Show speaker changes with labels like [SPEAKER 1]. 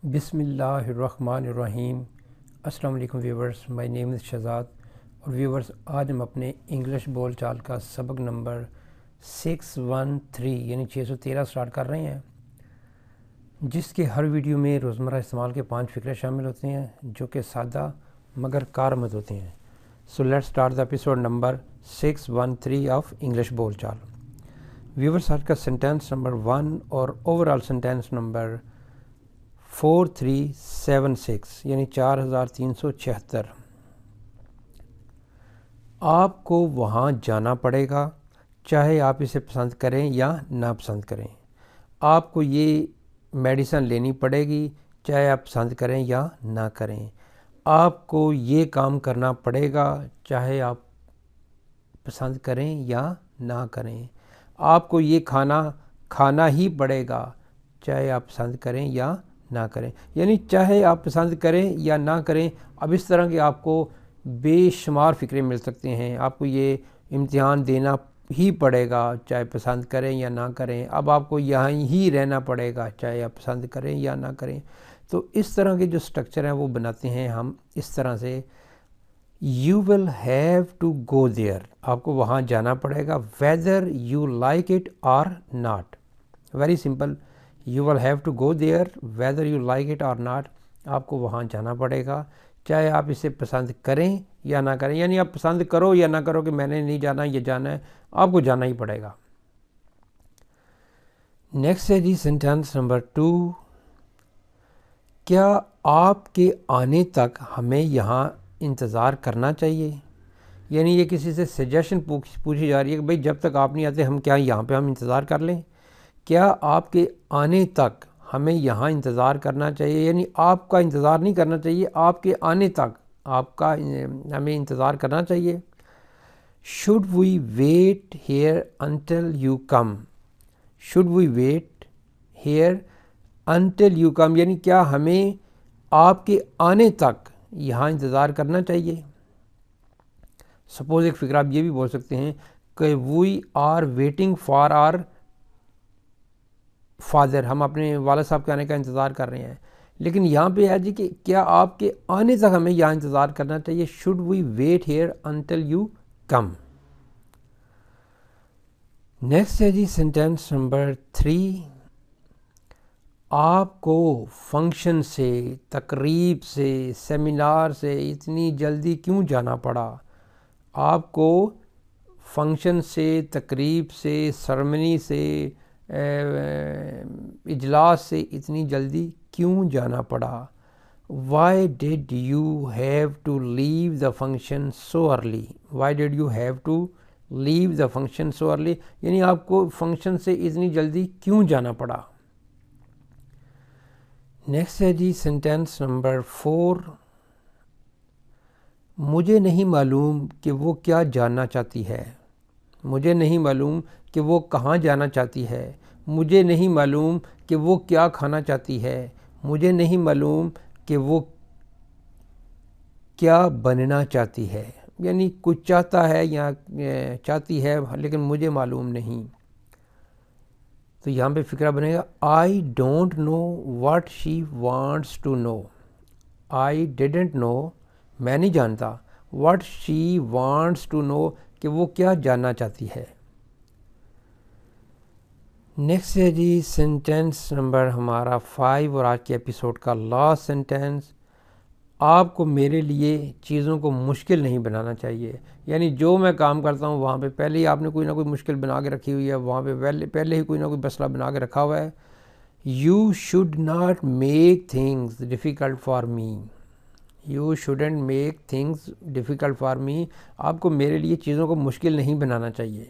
[SPEAKER 1] بسم اللہ الرحمن الرحیم۔ السلام علیکم ویورز، مائی نیم از شہزاد۔ اور ویورز، آج ہم اپنے انگلش بول چال کا سبق نمبر 613 یعنی 613 سٹارٹ کر رہے ہیں، جس کے ہر ویڈیو میں روزمرہ استعمال کے 5 فقرے شامل ہوتے ہیں جو کہ سادہ مگر کارآمد ہوتے ہیں۔ So let start the episode number 613 of English بول چال۔ ویورز، آج کا سینٹینس نمبر 1 اور اوور آل سینٹینس نمبر 4376 یعنی 4376۔ آپ کو وہاں جانا پڑے گا چاہے آپ اسے پسند کریں یا نہ پسند کریں۔ آپ کو یہ میڈیسن لینی پڑے گی چاہے آپ پسند کریں یا نہ کریں۔ آپ کو یہ کام کرنا پڑے گا چاہے آپ پسند کریں یا نہ کریں۔ آپ کو یہ کھانا کھانا ہی پڑے گا چاہے آپ پسند کریں یا نہ کریں، یعنی چاہے آپ پسند کریں یا نہ کریں۔ اب اس طرح کے آپ کو بے شمار فکرے مل سکتے ہیں۔ آپ کو یہ امتحان دینا ہی پڑے گا چاہے پسند کریں یا نہ کریں۔ اب آپ کو یہاں ہی رہنا پڑے گا چاہے آپ پسند کریں یا نہ کریں۔ تو اس طرح کے جو سٹرکچر ہیں وہ بناتے ہیں ہم اس طرح سے، you will have to go there, آپ کو وہاں جانا پڑے گا whether you like it or not. Very simple, you will have to go there whether you like it or not, آپ کو وہاں جانا پڑے گا چاہے آپ اسے پسند کریں یا نہ کریں، یعنی آپ پسند کرو یا نہ کرو کہ میں نے نہیں جانا یہ جانا ہے، آپ کو جانا ہی پڑے گا۔ نیکسٹ ہے جی سینٹینس نمبر 2، کیا آپ کے آنے تک ہمیں یہاں انتظار کرنا چاہیے؟ یعنی یہ کسی سے سجیشن پوچھی جا رہی ہے کہ بھئی جب تک آپ نہیں آتے ہم کیا یہاں پہ ہم انتظار کر لیں؟ کیا آپ کے آنے تک ہمیں یہاں انتظار کرنا چاہیے، یعنی آپ کا انتظار نہیں کرنا چاہیے، آپ کے آنے تک آپ کا ہمیں انتظار کرنا چاہیے۔ Should we wait here until you come, should we wait here until you come, یعنی کیا ہمیں آپ کے آنے تک یہاں انتظار کرنا چاہیے۔ سپوز ایک فکرہ آپ یہ بھی بول سکتے ہیں کہ we are waiting for our father, ہم اپنے والد صاحب کے آنے کا انتظار کر رہے ہیں، لیکن یہاں پہ ہے جی کہ کیا آپ کے آنے تک ہمیں یہاں انتظار کرنا چاہیے۔ Should we wait here until you come. Next ہے جی سینٹینس نمبر 3، آپ کو فنکشن سے، تقریب سے، سیمینار سے اتنی جلدی کیوں جانا پڑا؟ آپ کو فنکشن سے، تقریب سے، سرمنی سے، اجلاس سے اتنی جلدی کیوں جانا پڑا؟ Why did you have to leave the function so early, why did you have to leave the function so early, یعنی آپ کو فنکشن سے اتنی جلدی کیوں جانا پڑا۔ نیکسٹ ہے جی سینٹینس نمبر 4، مجھے نہیں معلوم کہ وہ کیا جاننا چاہتی ہے، مجھے نہیں معلوم کہ وہ کہاں جانا چاہتی ہے، مجھے نہیں معلوم کہ وہ کیا کھانا چاہتی ہے، مجھے نہیں معلوم کہ وہ کیا بننا چاہتی ہے، یعنی کچھ چاہتا ہے یا چاہتی ہے لیکن مجھے معلوم نہیں۔ تو یہاں پہ فکرہ بنے گا I don't know what she wants to know, I didn't know, میں نہیں جانتا، what she wants to know, کہ وہ کیا جاننا چاہتی ہے۔ نیکسٹ ہے جی سینٹینس نمبر ہمارا 5 اور آج کے ایپیسوڈ کا لاسٹ سینٹینس، آپ کو میرے لیے چیزوں کو مشکل نہیں بنانا چاہیے، یعنی جو میں کام کرتا ہوں وہاں پہ پہلے ہی آپ نے کوئی نہ کوئی مشکل بنا کے رکھی ہوئی ہے، وہاں پہ پہلے ہی کوئی نہ کوئی مسئلہ بنا کے رکھا ہوا ہے۔ You should not make things difficult for me, you shouldn't make things difficult for me, آپ کو میرے لیے چیزوں کو مشکل نہیں بنانا چاہیے۔